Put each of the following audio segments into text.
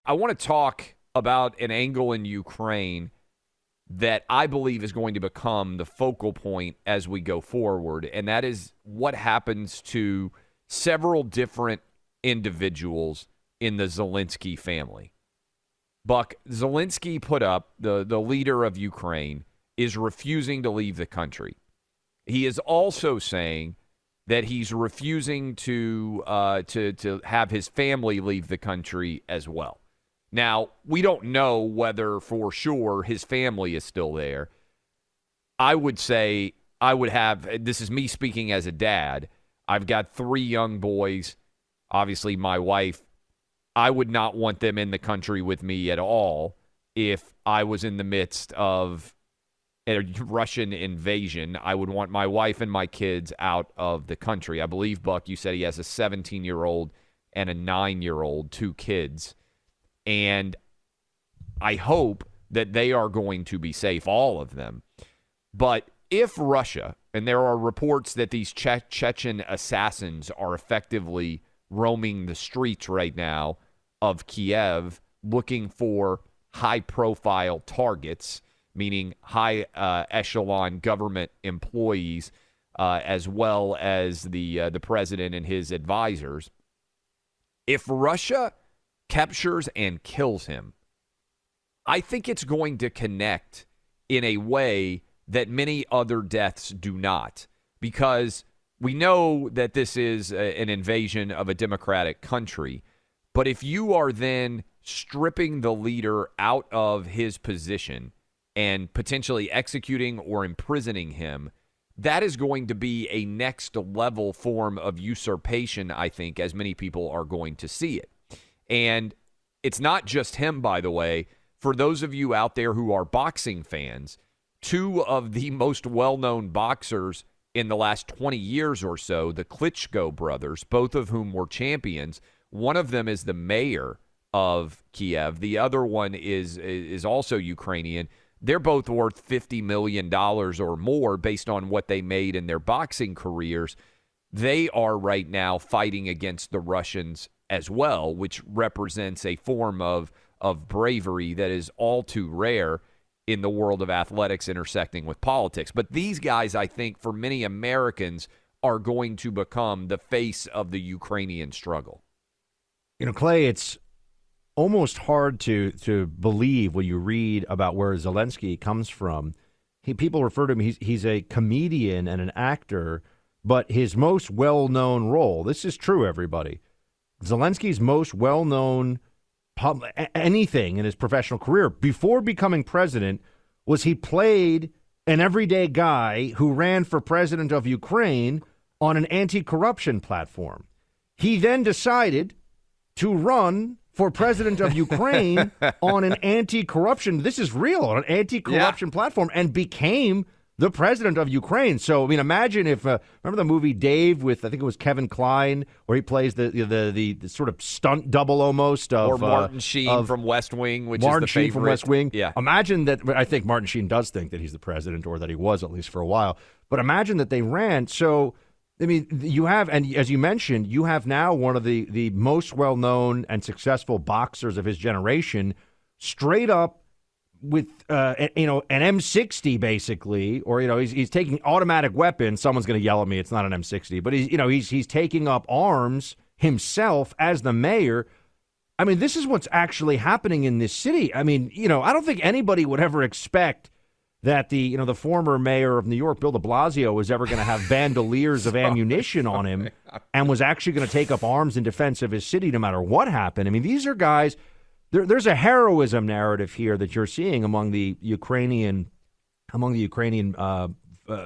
I want to talk about an angle in Ukraine that I believe is going to become the focal point as we go forward, and that is what happens to several different individuals in the Zelensky family. Buck, Zelensky put up, the leader of Ukraine, is refusing to leave the country. He is also saying that he's refusing to have his family leave the country as well. Now, we don't know whether for sure his family is still there. I would say this is me speaking as a dad. I've got 3 young boys, obviously my wife. I would not want them in the country with me at all if I was in the midst of a Russian invasion. I would want my wife and my kids out of the country. I believe, Buck, you said he has a 17-year-old and a 9-year-old, 2 kids. And I hope that they are going to be safe, all of them. But if Russia, and there are reports that these Chechen assassins are effectively roaming the streets right now of Kiev looking for high-profile targets, meaning high-echelon government employees, as well as the president and his advisors. If Russia captures and kills him, I think it's going to connect in a way that many other deaths do not, because we know that this is an invasion of a democratic country. But if you are then stripping the leader out of his position and potentially executing or imprisoning him, that is going to be a next level form of usurpation, I think, as many people are going to see it. And it's not just him, by the way. For those of you out there who are boxing fans, 2 of the most well-known boxers in the last 20 years or so, the Klitschko brothers, both of whom were champions. One of them is the mayor of Kiev. The other one is also Ukrainian. They're both worth $50 million or more based on what they made in their boxing careers. They are right now fighting against the Russians as well, which represents a form of bravery that is all too rare in the world of athletics intersecting with politics. But these guys, I think, for many Americans, are going to become the face of the Ukrainian struggle. You know, Clay, it's almost hard to believe when you read about where Zelensky comes from. People refer to him, he's a comedian and an actor, but his most well-known role, this is true, everybody, Zelensky's most well-known anything in his professional career before becoming president was he played an everyday guy who ran for president of Ukraine on an anti-corruption platform. He then decided to run for president of Ukraine on an anti-corruption, this is real, on an anti-corruption platform, and became the president of Ukraine. So, I mean, imagine if, remember the movie Dave with, I think it was Kevin Kline, where he plays the sort of stunt double almost of... Or Martin Sheen from West Wing, which is the favorite. Martin Sheen from West Wing. Yeah. Imagine that, I think Martin Sheen does think that he's the president, or that he was at least for a while. But imagine that they ran. So, I mean, you have, and as you mentioned, you have now one of the most well-known and successful boxers of his generation, straight up with an M60 basically, or he's taking automatic weapons. Someone's going to yell at me. It's not an M60, but he's taking up arms himself as the mayor. I mean, this is what's actually happening in this city. I mean, I don't think anybody would ever expect that the former mayor of New York, Bill de Blasio, was ever going to have bandoliers of ammunition on him and was actually going to take up arms in defense of his city no matter what happened. I mean, these are guys. There's a heroism narrative here that you're seeing among the Ukrainian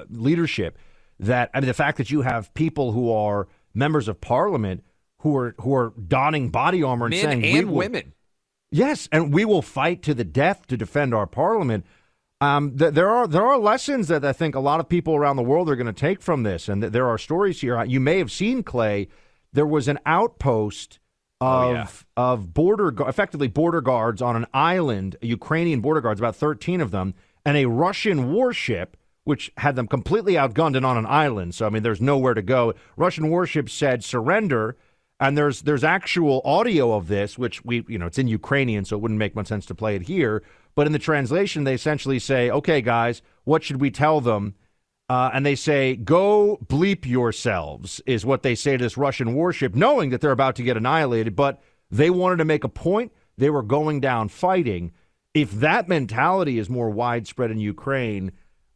leadership. That, I mean, the fact that you have people who are members of parliament who are donning body armor and saying, men and women, yes, and we will fight to the death to defend our parliament. There are lessons that I think a lot of people around the world are going to take from this, and there are stories here. You may have seen, Clay, there was an outpost of effectively border guards on an island, Ukrainian border guards, about 13 of them, and a Russian warship, which had them completely outgunned and on an island. So, I mean, there's nowhere to go. Russian warship said, surrender. And there's actual audio of this, which it's in Ukrainian, so it wouldn't make much sense to play it here. But in the translation, they essentially say, okay, guys, what should we tell them? And they say, go bleep yourselves, is what they say to this Russian warship, knowing that they're about to get annihilated. But they wanted to make a point. They were going down fighting. If that mentality is more widespread in Ukraine,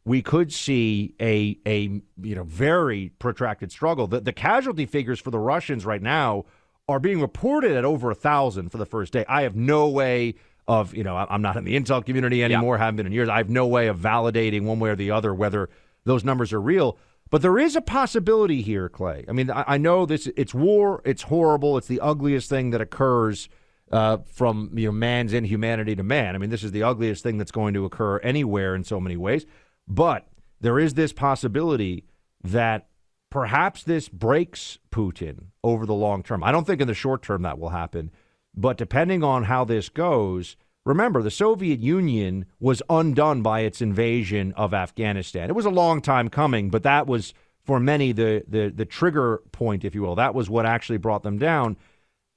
we could see a very protracted struggle. The casualty figures for the Russians right now are being reported at over 1,000 for the first day. I have no way of, I'm not in the intel community anymore, haven't been in years. I have no way of validating one way or the other whether those numbers are real. But there is a possibility here, Clay. I mean, I know it's war, it's horrible, it's the ugliest thing that occurs from man's inhumanity to man. I mean, this is the ugliest thing that's going to occur anywhere in so many ways. But there is this possibility that perhaps this breaks Putin over the long term. I don't think in the short term that will happen. But depending on how this goes, remember, the Soviet Union was undone by its invasion of Afghanistan. It was a long time coming, but that was, for many, the trigger point, if you will. That was what actually brought them down.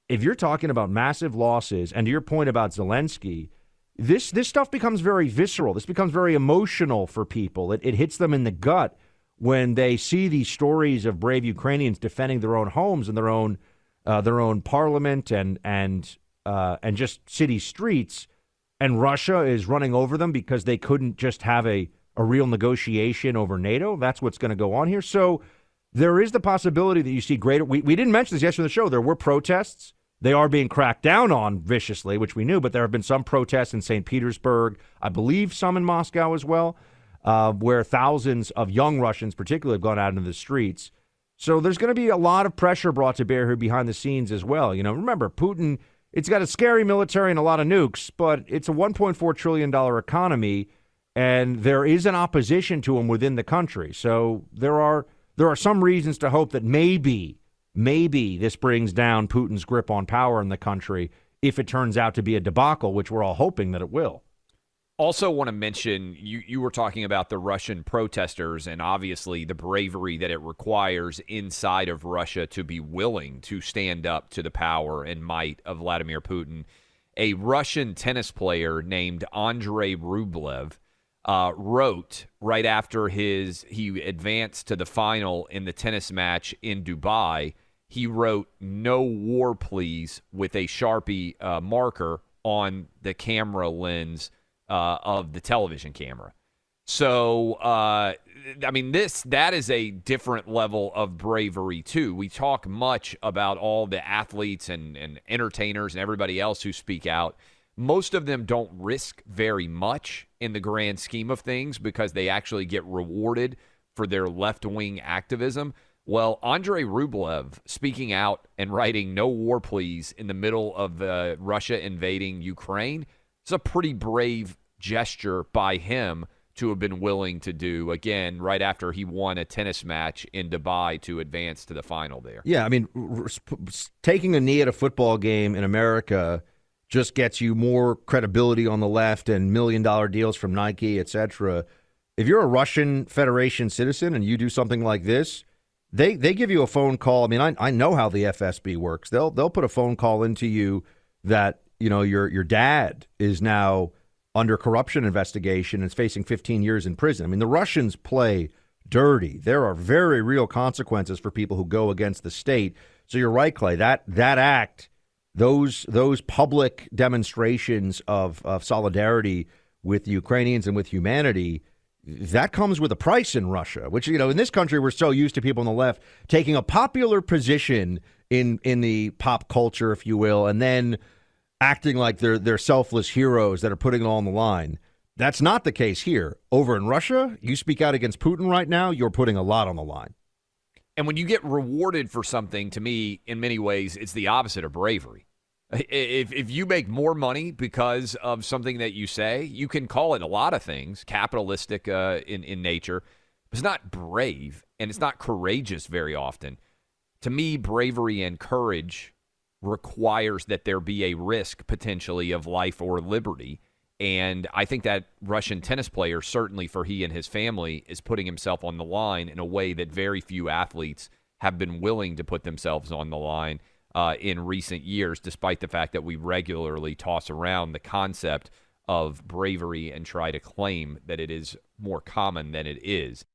If you're talking about massive losses, and to your point about Zelensky, this stuff becomes very visceral. This becomes very emotional for people. It hits them in the gut when they see these stories of brave Ukrainians defending their own homes and their own parliament and just city streets, and Russia is running over them because they couldn't just have a real negotiation over NATO. That's what's going to go on here. So there is the possibility that you see greater. We didn't mention this yesterday on the show. There were protests. They are being cracked down on viciously, which we knew, but there have been some protests in St. Petersburg, I believe some in Moscow as well, where thousands of young Russians particularly have gone out into the streets. So there's going to be a lot of pressure brought to bear here behind the scenes as well. Remember, Putin, it's got a scary military and a lot of nukes, but it's a $1.4 trillion economy, and there is an opposition to him within the country. So there are some reasons to hope that maybe this brings down Putin's grip on power in the country if it turns out to be a debacle, which we're all hoping that it will. Also want to mention, you were talking about the Russian protesters and obviously the bravery that it requires inside of Russia to be willing to stand up to the power and might of Vladimir Putin. A Russian tennis player named Andrei Rublev wrote right after he advanced to the final in the tennis match in Dubai. He wrote "No war, please" with a Sharpie marker on the camera lens of the television camera. So, that is a different level of bravery, too. We talk much about all the athletes and entertainers and everybody else who speak out. Most of them don't risk very much in the grand scheme of things because they actually get rewarded for their left-wing activism. Well, Andrei Rublev speaking out and writing "No war, please" in the middle of Russia invading Ukraine is a pretty brave gesture by him to have been willing to do, again, right after he won a tennis match in Dubai to advance to the final there. Yeah, I mean, taking a knee at a football game in America just gets you more credibility on the left and million-dollar deals from Nike, etc. If you're a Russian Federation citizen and you do something like this, they give you a phone call. I mean, I know how the FSB works. They'll put a phone call into you that, your dad is now under corruption investigation and is facing 15 years in prison. I mean, the Russians play dirty. There are very real consequences for people who go against the state. So you're right, Clay. That act, those public demonstrations of solidarity with the Ukrainians and with humanity, that comes with a price in Russia, which, in this country, we're so used to people on the left taking a popular position in the pop culture, if you will, and then acting like they're selfless heroes that are putting it all on the line. That's not the case here. Over in Russia, you speak out against Putin right now, you're putting a lot on the line. And when you get rewarded for something, to me, in many ways, it's the opposite of bravery. If you make more money because of something that you say, you can call it a lot of things, capitalistic in nature. But it's not brave, and it's not courageous very often. To me, bravery and courage requires that there be a risk, potentially, of life or liberty. And I think that Russian tennis player, certainly for he and his family, is putting himself on the line in a way that very few athletes have been willing to put themselves on the line. in recent years, despite the fact that we regularly toss around the concept of bravery and try to claim that it is more common than it is.